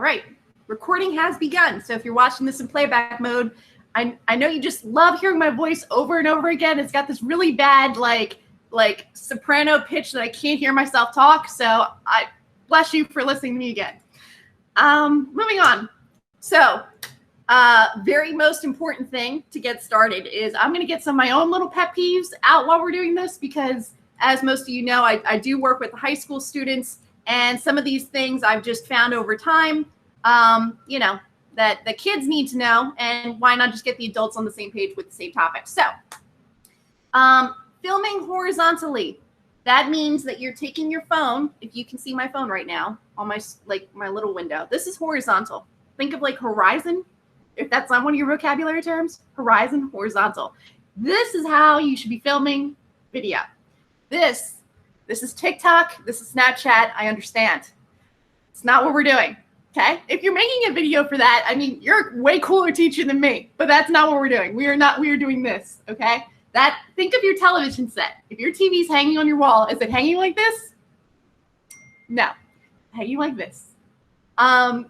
right, recording has begun. So if you're watching this in playback mode, I know you just love hearing my voice over and over again. It's got this really bad like soprano pitch that I can't hear myself talk. So I bless you for listening to me again. Moving on. So very most important thing to get started is I'm going to get some of my own little pet peeves out while we're doing this, because as most of you know, I do work with high school students, and some of these things I've just found over time, you know, that the kids need to know, and why not just get the adults on the same page with the same topic. So filming horizontally, that means that you're taking your phone. If you can see my phone right now on my little window, this is horizontal. Think of like horizon, if that's not one of your vocabulary terms. Horizon, horizontal. This is how you should be filming video. This is TikTok, this is Snapchat, I understand. It's not what we're doing, okay? If you're making a video for that, I mean, you're a way cooler teacher than me, but that's not what we're doing. We are doing this, okay? Think of your television set. If your TV's hanging on your wall, is it hanging like this? No, hanging like this.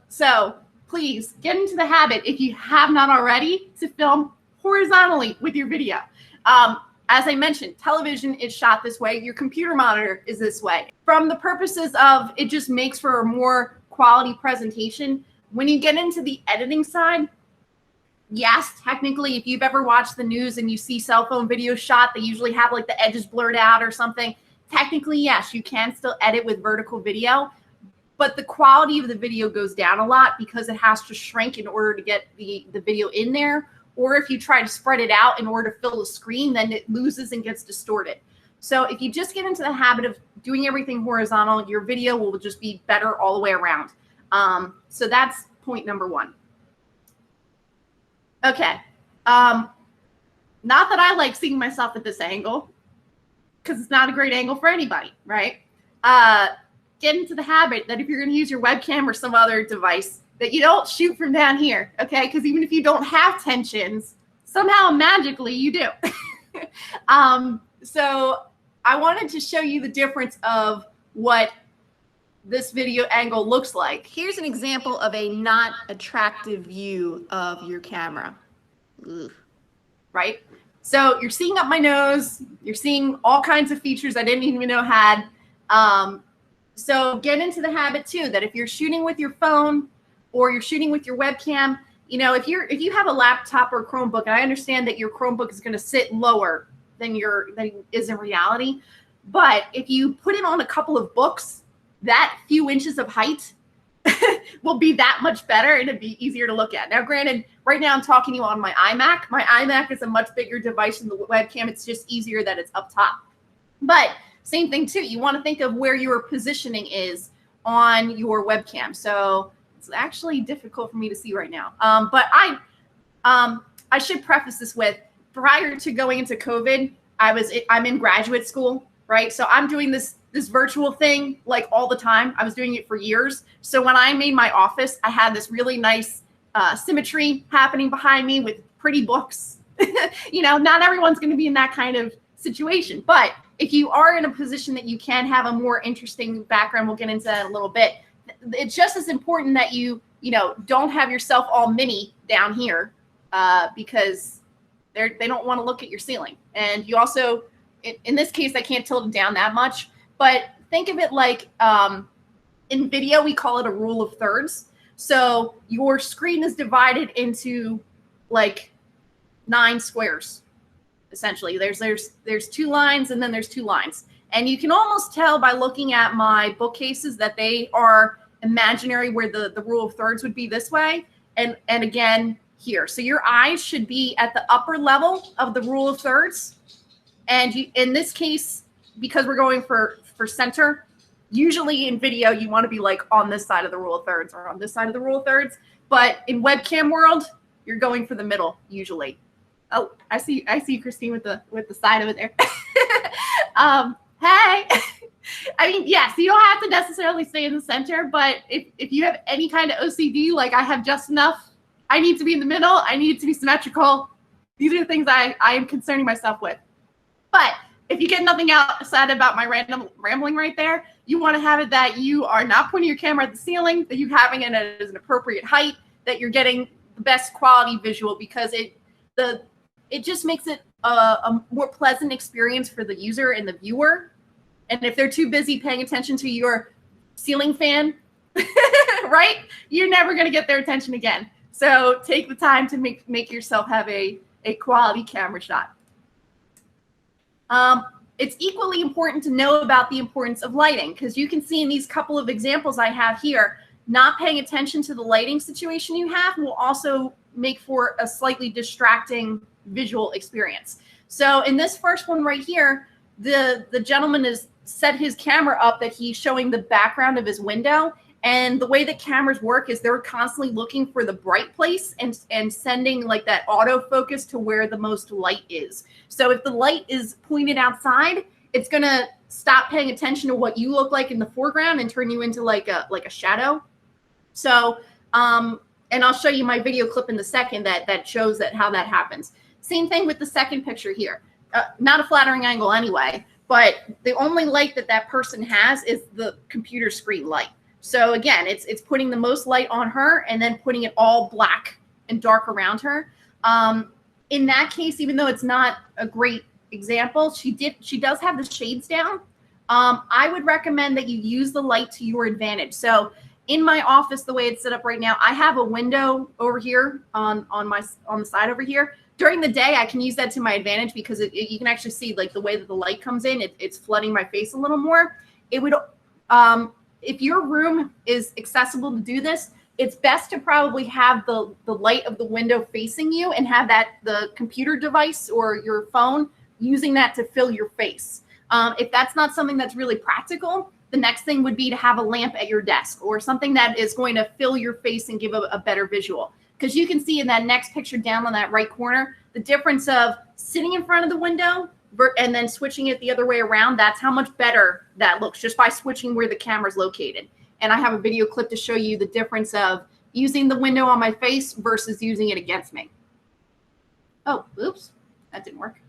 So please get into the habit, if you have not already, to film horizontally with your video. As I mentioned, television is shot this way. Your computer monitor is this way. From the purposes of, it just makes for a more quality presentation. When you get into the editing side, yes, technically, if you've ever watched the news and you see cell phone videos shot, they usually have like the edges blurred out or something. Technically, yes, you can still edit with vertical video, but the quality of the video goes down a lot because it has to shrink in order to get the video in there. Or if you try to spread it out in order to fill the screen, then it loses and gets distorted. So if you just get into the habit of doing everything horizontal, your video will just be better all the way around. So that's point number one. Okay. Not that I like seeing myself at this angle, because it's not a great angle for anybody, right? Get into the habit that if you're going to use your webcam or some other device, that you don't shoot from down here, okay? Because even if you don't have tensions, somehow magically you do. So I wanted to show you the difference of what this video angle looks like. Here's an example of a not attractive view of your camera. Ugh. Right? So you're seeing up my nose, you're seeing all kinds of features I didn't even know had. So get into the habit too, that if you're shooting with your phone or you're shooting with your webcam, you know, if you have a laptop or a Chromebook, and I understand that your Chromebook is going to sit lower than is in reality, but if you put it on a couple of books, that few inches of height will be that much better, and it'd be easier to look at. Now, granted, right now I'm talking to you on my iMac. My iMac is a much bigger device than the webcam. It's just easier that it's up top. But same thing too. You want to think of where your positioning is on your webcam. So it's actually difficult for me to see right now. But I should preface this with, prior to going into COVID, I'm in graduate school, right? So I'm doing this virtual thing like all the time. I was doing it for years. So when I made my office, I had this really nice symmetry happening behind me with pretty books. You know, not everyone's going to be in that kind of situation, but if you are in a position that you can have a more interesting background, we'll get into that in a little bit. It's just as important that you don't have yourself all mini down here because they don't want to look at your ceiling. And you also, in this case, I can't tilt it down that much, but think of it like in video, we call it a rule of thirds. So your screen is divided into like 9 squares, essentially. There's 2 lines and then there's 2 lines. And you can almost tell by looking at my bookcases that they are imaginary, where the rule of thirds would be this way. And again, here. So your eyes should be at the upper level of the rule of thirds. And in this case, because we're going for center, usually in video, you want to be like on this side of the rule of thirds or on this side of the rule of thirds. But in webcam world, you're going for the middle usually. Oh, I see Christine with the side of it there. Hey, I mean, yes, you don't have to necessarily stay in the center, but if you have any kind of OCD, like I have just enough, I need to be in the middle, I need to be symmetrical. These are the things I am concerning myself with. But if you get nothing outside about my random rambling right there, You want to have it that you are not pointing your camera at the ceiling, that you're having it at an appropriate height, that you're getting the best quality visual, because it just makes it a more pleasant experience for the user and the viewer. And if they're too busy paying attention to your ceiling fan, right, you're never going to get their attention again. So take the time to make yourself have a quality camera shot. It's equally important to know about the importance of lighting, because you can see in these couple of examples I have here, not paying attention to the lighting situation you have will also make for a slightly distracting visual experience. So in this first one right here, the gentleman has set his camera up that he's showing the background of his window. And the way that cameras work is they're constantly looking for the bright place and sending like that autofocus to where the most light is. So if the light is pointed outside, it's going to stop paying attention to what you look like in the foreground and turn you into like a shadow. So, and I'll show you my video clip in a second that shows how that happens. Same thing with the second picture here. Not a flattering angle anyway, but the only light that person has is the computer screen light. So again, it's putting the most light on her and then putting it all black and dark around her. In that case, even though it's not a great example, she does have the shades down. I would recommend that you use the light to your advantage. So in my office, the way it's set up right now, I have a window over here on the side over here. During the day, I can use that to my advantage because you can actually see like the way that the light comes in. It's flooding my face a little more. It would, if your room is accessible to do this, it's best to probably have the light of the window facing you and have the computer device or your phone using that to fill your face. If that's not something that's really practical, the next thing would be to have a lamp at your desk or something that is going to fill your face and give a better visual. Because you can see in that next picture down on that right corner, the difference of sitting in front of the window and then switching it the other way around. That's how much better that looks just by switching where the camera's located. And I have a video clip to show you the difference of using the window on my face versus using it against me. Oh, oops, that didn't work.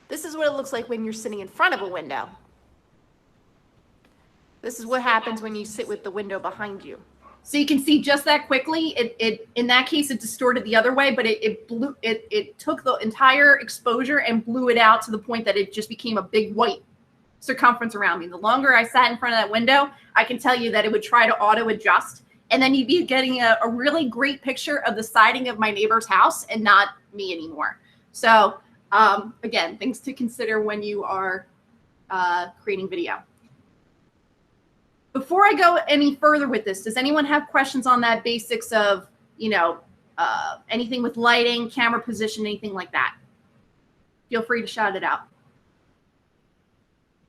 This is what it looks like when you're sitting in front of a window. This is what happens when you sit with the window behind you. So you can see just that quickly. In that case, it distorted the other way, but it took the entire exposure and blew it out to the point that it just became a big white circumference around me. The longer I sat in front of that window, I can tell you that it would try to auto adjust, and then you'd be getting a really great picture of the siding of my neighbor's house and not me anymore. So again, things to consider when you are creating video. Before I go any further with this, does anyone have questions on that basics of, anything with lighting, camera position, anything like that? Feel free to shout it out.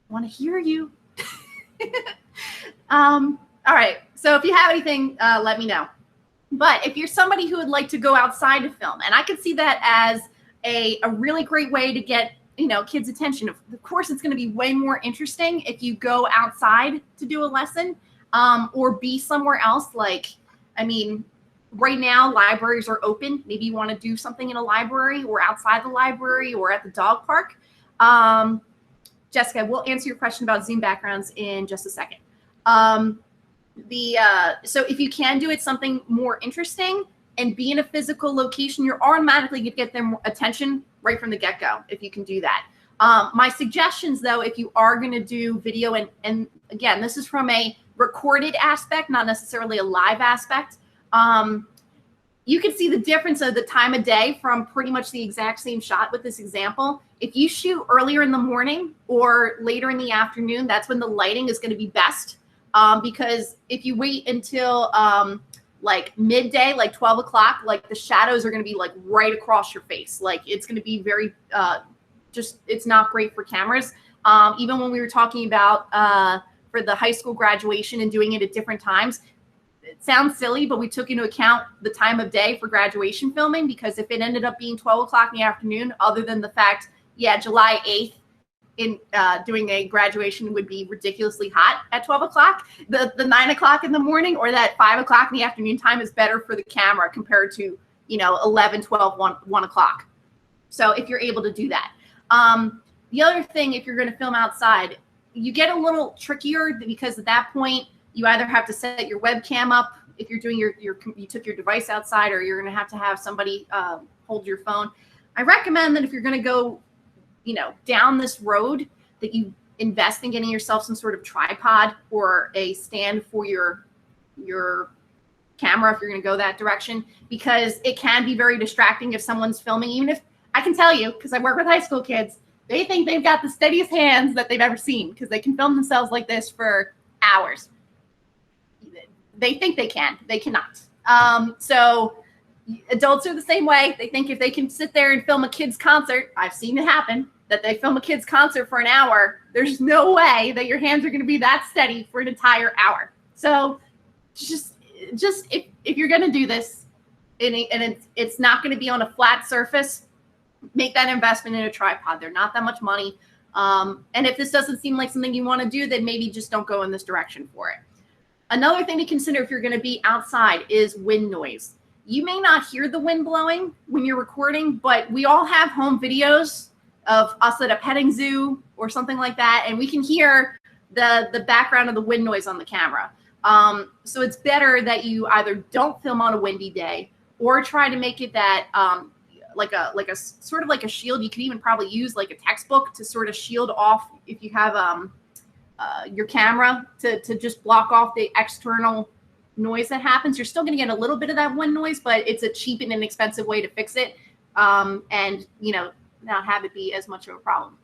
I want to hear you. All right. So if you have anything, let me know. But if you're somebody who would like to go outside to film, and I could see that as a really great way to get kids' attention. Of course, it's going to be way more interesting if you go outside to do a lesson or be somewhere else. Like, I mean, right now, libraries are open. Maybe you want to do something in a library or outside the library or at the dog park. Jessica, we'll answer your question about Zoom backgrounds in just a second. So if you can do it something more interesting and be in a physical location, you're automatically going to get their attention right from the get-go if you can do that. My suggestions, though, if you are going to do video, and again, this is from a recorded aspect, not necessarily a live aspect, you can see the difference of the time of day from pretty much the exact same shot with this example. If you shoot earlier in the morning or later in the afternoon, that's when the lighting is going to be best. Because if you wait until like midday, like 12 o'clock, like the shadows are going to be like right across your face. Like it's going to be very, it's not great for cameras. Even when we were talking about for the high school graduation and doing it at different times, it sounds silly, but we took into account the time of day for graduation filming, because if it ended up being 12 o'clock in the afternoon, other than the fact, yeah, July 8th, in doing a graduation would be ridiculously hot at 12 o'clock. The 9 o'clock in the morning or that 5 o'clock in the afternoon time is better for the camera compared to, 11, 12, 1 o'clock. So if you're able to do that. The other thing, if you're going to film outside, you get a little trickier because at that point you either have to set your webcam up if you're doing you took your device outside, or you're going to have somebody hold your phone. I recommend that if you're going to go, down this road, that you invest in getting yourself some sort of tripod or a stand for your camera if you're going to go that direction, because it can be very distracting if someone's filming. Even if, I can tell you, because I work with high school kids, they think they've got the steadiest hands that they've ever seen because they can film themselves like this for hours. They think they can. They cannot. So adults are the same way. They think if they can sit there and film a kid's concert, I've seen it happen, that they film a kid's concert for an hour. There's no way that your hands are going to be that steady for an entire hour. So just if you're going to do this and it's not going to be on a flat surface, make that investment in a tripod. They're not that much money. And if this doesn't seem like something you want to do, then maybe just don't go in this direction for it. Another thing to consider if you're going to be outside is wind noise. You may not hear the wind blowing when you're recording, but we all have home videos of us at a petting zoo or something like that, and we can hear the background of the wind noise on the camera. So it's better that you either don't film on a windy day or try to make it that like a sort of like a shield. You could even probably use like a textbook to sort of shield off if you have your camera to just block off the external noise that happens. You're still going to get a little bit of that wind noise, but it's a cheap and inexpensive way to fix it, and not have it be as much of a problem.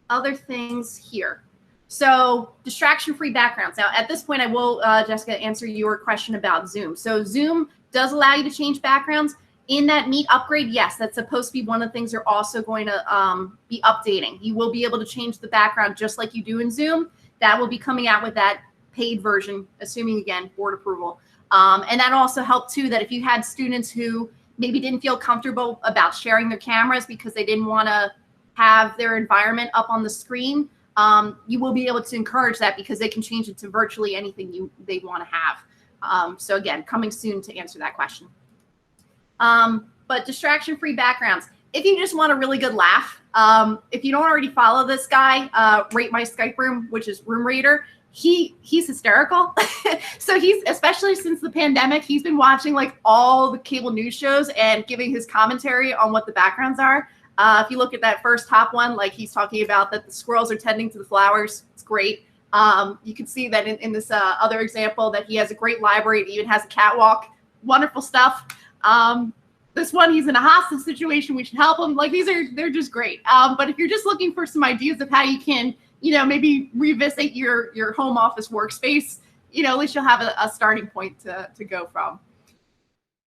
Other things here. So distraction-free backgrounds. Now, at this point, I will, Jessica, answer your question about Zoom. So Zoom does allow you to change backgrounds. In that Meet upgrade, yes, that's supposed to be one of the things they're also going to be updating. You will be able to change the background just like you do in Zoom. That will be coming out with that paid version, assuming, again, board approval. And that also helped, too, that if you had students who maybe didn't feel comfortable about sharing their cameras because they didn't want to have their environment up on the screen, you will be able to encourage that because they can change it to virtually anything they want to have. So, again, coming soon to answer that question. But distraction-free backgrounds. If you just want a really good laugh, if you don't already follow this guy, Rate My Skype Room, which is Room Rater, he's hysterical. So he's, especially since the pandemic, he's been watching like all the cable news shows and giving his commentary on what the backgrounds are. If you look at that first top one, like he's talking about that the squirrels are tending to the flowers. It's great. You can see that in this other example that he has a great library. It even has a catwalk. Wonderful stuff. This one, he's in a hostage situation. We should help him. Like they're just great. But if you're just looking for some ideas of how you can, maybe revisit your home office workspace, at least you'll have a starting point to go from.